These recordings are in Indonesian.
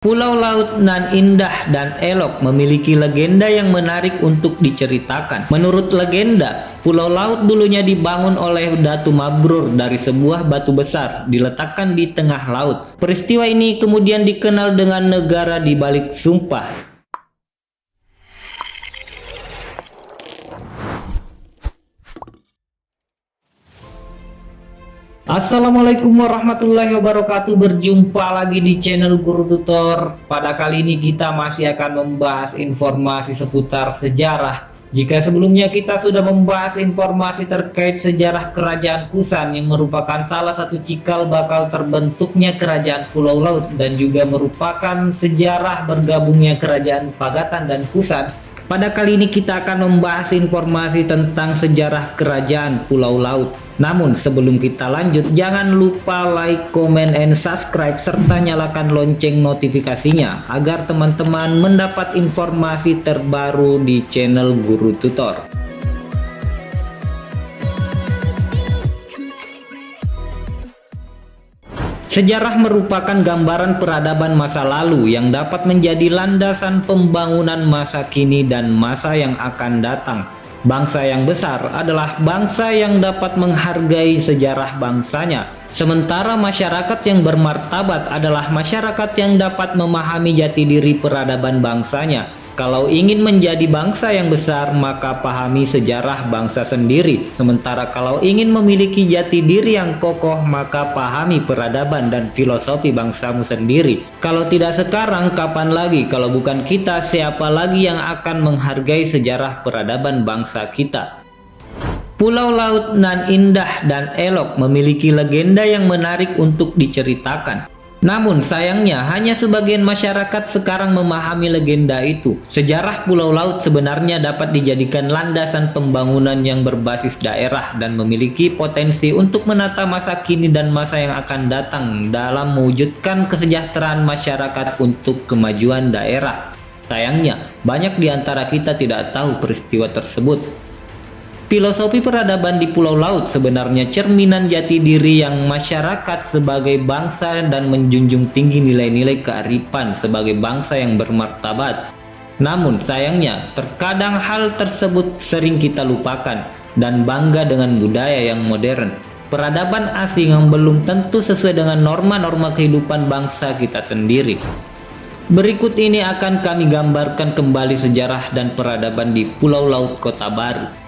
Pulau laut nan indah dan elok memiliki legenda yang menarik untuk diceritakan. Menurut legenda, pulau laut dulunya dibangun oleh Datu Mabrur dari sebuah batu besar diletakkan di tengah laut. Peristiwa ini kemudian dikenal dengan negara di balik sumpah. Assalamualaikum warahmatullahi wabarakatuh. Berjumpa lagi di channel Guru Tutor. Pada kali ini kita masih akan membahas informasi seputar sejarah. Jika sebelumnya kita sudah membahas informasi terkait sejarah Kerajaan Kusan yang merupakan salah satu cikal bakal terbentuknya Kerajaan Pulau Laut dan juga merupakan sejarah bergabungnya Kerajaan Pagatan dan Kusan, pada kali ini kita akan membahas informasi tentang sejarah Kerajaan Pulau Laut. Namun sebelum kita lanjut, jangan lupa like, comment, and subscribe serta nyalakan lonceng notifikasinya agar teman-teman mendapat informasi terbaru di channel Guru Tutor. Sejarah merupakan gambaran peradaban masa lalu yang dapat menjadi landasan pembangunan masa kini dan masa yang akan datang. Bangsa yang besar adalah bangsa yang dapat menghargai sejarah bangsanya, sementara masyarakat yang bermartabat adalah masyarakat yang dapat memahami jati diri peradaban bangsanya. Kalau ingin menjadi bangsa yang besar, maka pahami sejarah bangsa sendiri. Sementara kalau ingin memiliki jati diri yang kokoh, maka pahami peradaban dan filosofi bangsamu sendiri. Kalau tidak sekarang, kapan lagi? Kalau bukan kita, siapa lagi yang akan menghargai sejarah peradaban bangsa kita? Pulau laut nan indah dan elok memiliki legenda yang menarik untuk diceritakan. Namun sayangnya hanya sebagian masyarakat sekarang memahami legenda itu. Sejarah Pulau Laut sebenarnya dapat dijadikan landasan pembangunan yang berbasis daerah dan memiliki potensi untuk menata masa kini dan masa yang akan datang dalam mewujudkan kesejahteraan masyarakat untuk kemajuan daerah. Sayangnya, banyak di antara kita tidak tahu peristiwa tersebut. Filosofi peradaban di Pulau Laut sebenarnya cerminan jati diri yang masyarakat sebagai bangsa dan menjunjung tinggi nilai-nilai kearifan sebagai bangsa yang bermartabat. Namun sayangnya, terkadang hal tersebut sering kita lupakan dan bangga dengan budaya yang modern. Peradaban asing yang belum tentu sesuai dengan norma-norma kehidupan bangsa kita sendiri. Berikut ini akan kami gambarkan kembali sejarah dan peradaban di Pulau Laut Kota Baru.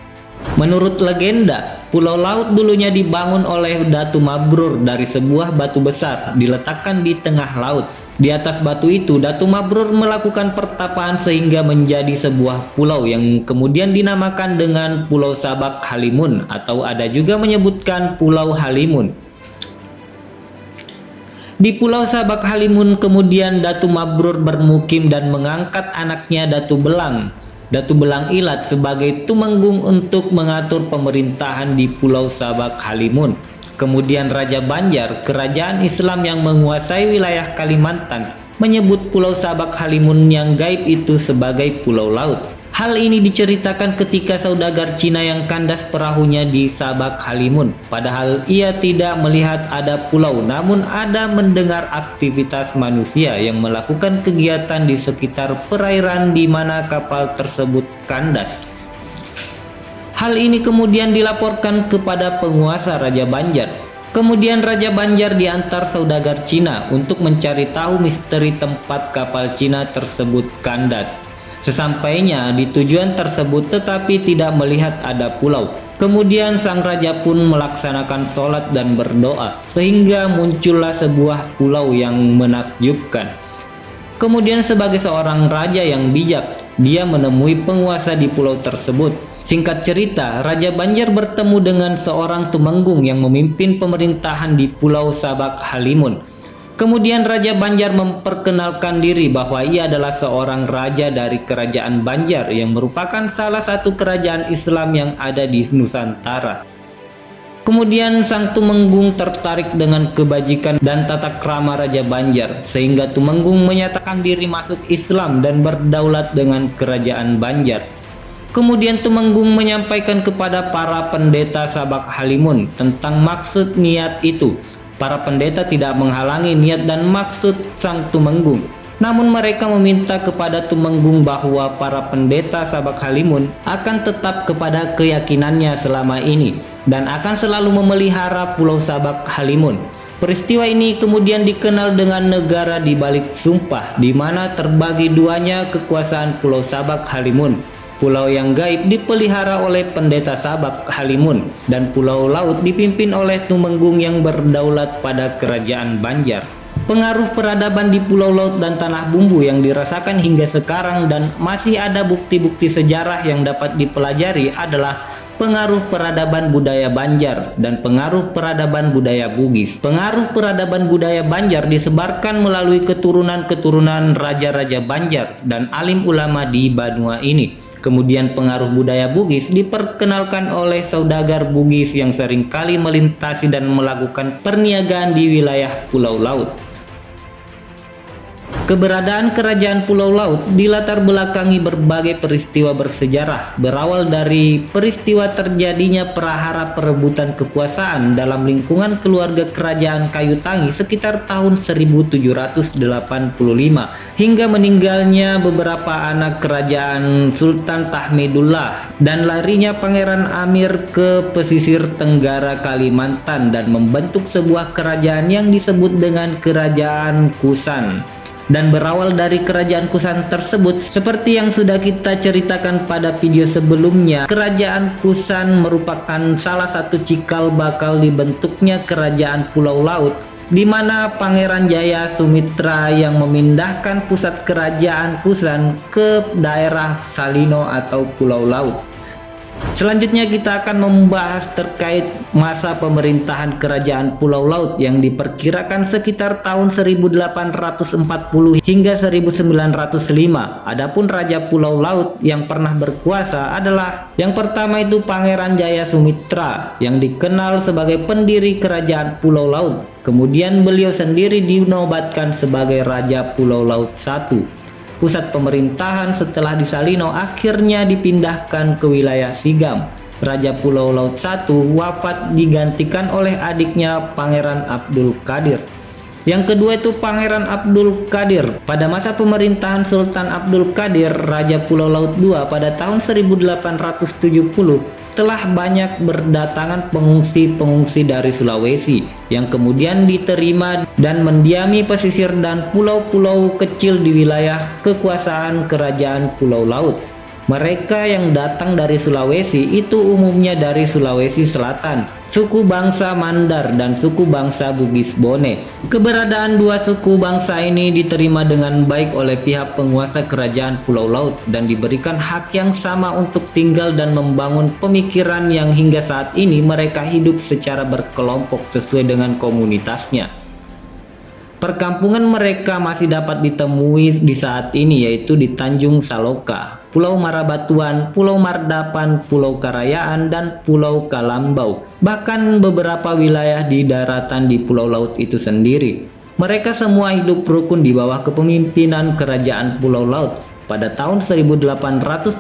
Menurut legenda, Pulau Laut dulunya dibangun oleh Datu Mabrur dari sebuah batu besar diletakkan di tengah laut. Di atas batu itu, Datu Mabrur melakukan pertapaan sehingga menjadi sebuah pulau yang kemudian dinamakan dengan Pulau Sabak Halimun, atau ada juga menyebutkan Pulau Halimun. Di Pulau Sabak Halimun kemudian Datu Mabrur bermukim dan mengangkat anaknya Datu Belang Ilat sebagai tumenggung untuk mengatur pemerintahan di Pulau Sabak Halimun. Kemudian Raja Banjar, kerajaan Islam yang menguasai wilayah Kalimantan, menyebut Pulau Sabak Halimun yang gaib itu sebagai Pulau Laut. Hal ini diceritakan ketika saudagar Cina yang kandas perahunya di Sabak Halimun. Padahal ia tidak melihat ada pulau, namun ada mendengar aktivitas manusia yang melakukan kegiatan di sekitar perairan di mana kapal tersebut kandas. Hal ini kemudian dilaporkan kepada penguasa Raja Banjar. Kemudian Raja Banjar diantar saudagar Cina untuk mencari tahu misteri tempat kapal Cina tersebut kandas. Sesampainya di tujuan tersebut tetapi tidak melihat ada pulau. Kemudian sang raja pun melaksanakan sholat dan berdoa sehingga muncullah sebuah pulau yang menakjubkan. Kemudian sebagai seorang raja yang bijak, dia menemui penguasa di pulau tersebut. Singkat cerita, Raja Banjar bertemu dengan seorang tumenggung yang memimpin pemerintahan di Pulau Sabak Halimun. Kemudian Raja Banjar memperkenalkan diri bahwa ia adalah seorang raja dari Kerajaan Banjar yang merupakan salah satu kerajaan Islam yang ada di Nusantara. Kemudian sang tumenggung tertarik dengan kebajikan dan tata krama Raja Banjar sehingga tumenggung menyatakan diri masuk Islam dan berdaulat dengan Kerajaan Banjar. Kemudian tumenggung menyampaikan kepada para pendeta Sabak Halimun tentang maksud niat itu. Para pendeta tidak menghalangi niat dan maksud sang tumenggung. Namun mereka meminta kepada Tumenggung bahwa para pendeta Sabak Halimun akan tetap kepada keyakinannya selama ini dan akan selalu memelihara Pulau Sabak Halimun. Peristiwa ini kemudian dikenal dengan negara di balik sumpah, di mana terbagi duanya kekuasaan Pulau Sabak Halimun. Pulau yang gaib dipelihara oleh pendeta Sabak Halimun dan Pulau Laut dipimpin oleh Tumenggung yang berdaulat pada Kerajaan Banjar. Pengaruh peradaban di Pulau Laut dan Tanah Bumbu yang dirasakan hingga sekarang dan masih ada bukti-bukti sejarah yang dapat dipelajari adalah pengaruh peradaban budaya Banjar dan pengaruh peradaban budaya Bugis. Pengaruh peradaban budaya Banjar disebarkan melalui keturunan-keturunan raja-raja Banjar dan alim ulama di Banua ini. Kemudian pengaruh budaya Bugis diperkenalkan oleh saudagar Bugis yang seringkali melintasi dan melakukan perniagaan di wilayah Pulau Laut. Keberadaan Kerajaan Pulau Laut dilatar belakangi berbagai peristiwa bersejarah, berawal dari peristiwa terjadinya prahara perebutan kekuasaan dalam lingkungan keluarga Kerajaan Kayu Tangi sekitar tahun 1785 hingga meninggalnya beberapa anak kerajaan Sultan Tahmidullah dan larinya Pangeran Amir ke pesisir tenggara Kalimantan dan membentuk sebuah kerajaan yang disebut dengan Kerajaan Kusan. Dan berawal dari Kerajaan Kusan tersebut, seperti yang sudah kita ceritakan pada video sebelumnya, Kerajaan Kusan merupakan salah satu cikal bakal dibentuknya Kerajaan Pulau Laut, di mana Pangeran Jaya Sumitra yang memindahkan pusat Kerajaan Kusan ke daerah Salino atau Pulau Laut. Selanjutnya kita akan membahas terkait masa pemerintahan Kerajaan Pulau Laut yang diperkirakan sekitar tahun 1840 hingga 1905. Adapun Raja Pulau Laut yang pernah berkuasa adalah yang pertama itu Pangeran Jaya Sumitra yang dikenal sebagai pendiri Kerajaan Pulau Laut. Kemudian beliau sendiri dinobatkan sebagai Raja Pulau Laut I. Pusat pemerintahan setelah di Salino akhirnya dipindahkan ke wilayah Sigam. Raja Pulau Laut I wafat digantikan oleh adiknya Pangeran Abdul Qadir. Yang kedua itu Pangeran Abdul Qadir. Pada masa pemerintahan Sultan Abdul Qadir, Raja Pulau Laut II pada tahun 1870 telah banyak berdatangan pengungsi-pengungsi dari Sulawesi yang kemudian diterima dan mendiami pesisir dan pulau-pulau kecil di wilayah kekuasaan Kerajaan Pulau Laut. Mereka yang datang dari Sulawesi itu umumnya dari Sulawesi Selatan, suku bangsa Mandar dan suku bangsa Bugis Bone. Keberadaan dua suku bangsa ini diterima dengan baik oleh pihak penguasa Kerajaan Pulau Laut dan diberikan hak yang sama untuk tinggal dan membangun pemikiran yang hingga saat ini mereka hidup secara berkelompok sesuai dengan komunitasnya. Perkampungan mereka masih dapat ditemui di saat ini, yaitu di Tanjung Saloka, Pulau Marabatuan, Pulau Mardapan, Pulau Karayaan, dan Pulau Kalambau. Bahkan beberapa wilayah di daratan di Pulau Laut itu sendiri. Mereka semua hidup rukun di bawah kepemimpinan Kerajaan Pulau Laut. Pada tahun 1873,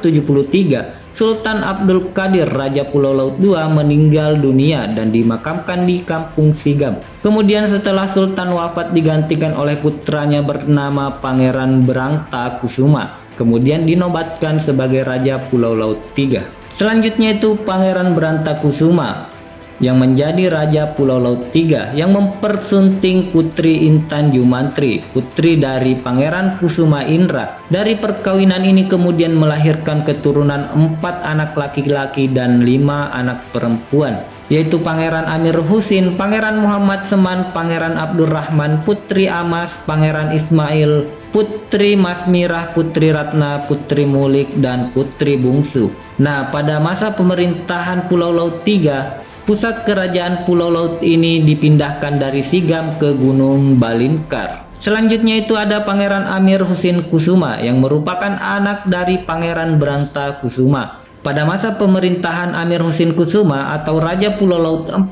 Sultan Abdul Qadir Raja Pulau Laut II meninggal dunia dan dimakamkan di Kampung Sigam. Kemudian setelah Sultan wafat digantikan oleh putranya bernama Pangeran Brangta Kusuma. Kemudian dinobatkan sebagai Raja Pulau Laut III. Selanjutnya itu Pangeran Brangta Kusuma yang menjadi Raja Pulau Laut III yang mempersunting Putri Intan Jumantri, putri dari Pangeran Kusuma Indra. Dari perkawinan ini kemudian melahirkan keturunan 4 anak laki-laki dan 5 anak perempuan, yaitu Pangeran Amir Husin, Pangeran Muhammad Seman, Pangeran Abdurrahman, Putri Amas, Pangeran Ismail, Putri Masmirah, Putri Ratna, Putri Mulik, dan Putri Bungsu. Nah, pada masa pemerintahan Pulau Laut III, pusat Kerajaan Pulau Laut ini dipindahkan dari Sigam ke Gunung Balinkar. Selanjutnya itu ada Pangeran Amir Husin Kusuma yang merupakan anak dari Pangeran Brangta Kusuma. Pada masa pemerintahan Amir Husin Kusuma atau Raja Pulau Laut IV,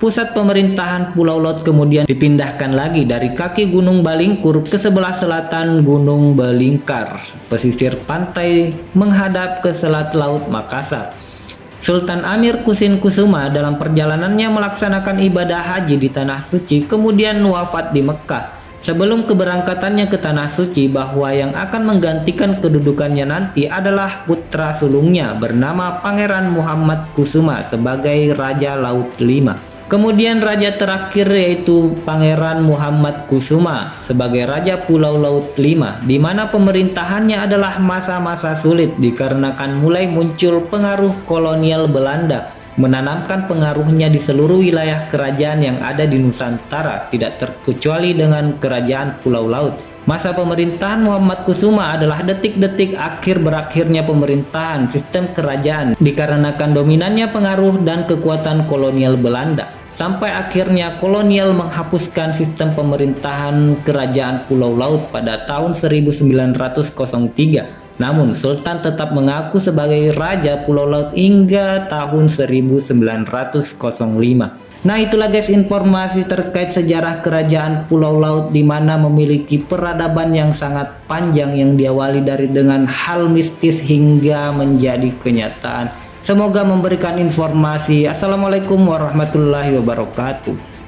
pusat pemerintahan Pulau Laut kemudian dipindahkan lagi dari kaki Gunung Balingkur ke sebelah selatan Gunung Balingkar, pesisir pantai menghadap ke Selat Laut Makassar. Sultan Amir Husin Kusuma dalam perjalanannya melaksanakan ibadah haji di Tanah Suci kemudian wafat di Mekah. sebelum keberangkatannya ke Tanah Suci bahwa yang akan menggantikan kedudukannya nanti adalah putra sulungnya bernama Pangeran Muhammad Kusuma sebagai Raja Laut Kelima. Kemudian raja terakhir yaitu Pangeran Muhammad Kusuma sebagai Raja Pulau Laut Kelima, di mana pemerintahannya adalah masa-masa sulit dikarenakan mulai muncul pengaruh kolonial Belanda menanamkan pengaruhnya di seluruh wilayah kerajaan yang ada di Nusantara, tidak terkecuali dengan Kerajaan Pulau Laut. Masa pemerintahan Muhammad Kusuma adalah detik-detik akhir berakhirnya pemerintahan sistem kerajaan dikarenakan dominannya pengaruh dan kekuatan kolonial Belanda. Sampai akhirnya kolonial menghapuskan sistem pemerintahan Kerajaan Pulau Laut pada tahun 1903. Namun Sultan tetap mengaku sebagai Raja Pulau Laut hingga tahun 1905. Nah, itulah guys informasi terkait sejarah Kerajaan Pulau Laut di mana memiliki peradaban yang sangat panjang yang diawali dari dengan hal mistis hingga menjadi kenyataan. Semoga memberikan informasi. Assalamualaikum warahmatullahi wabarakatuh.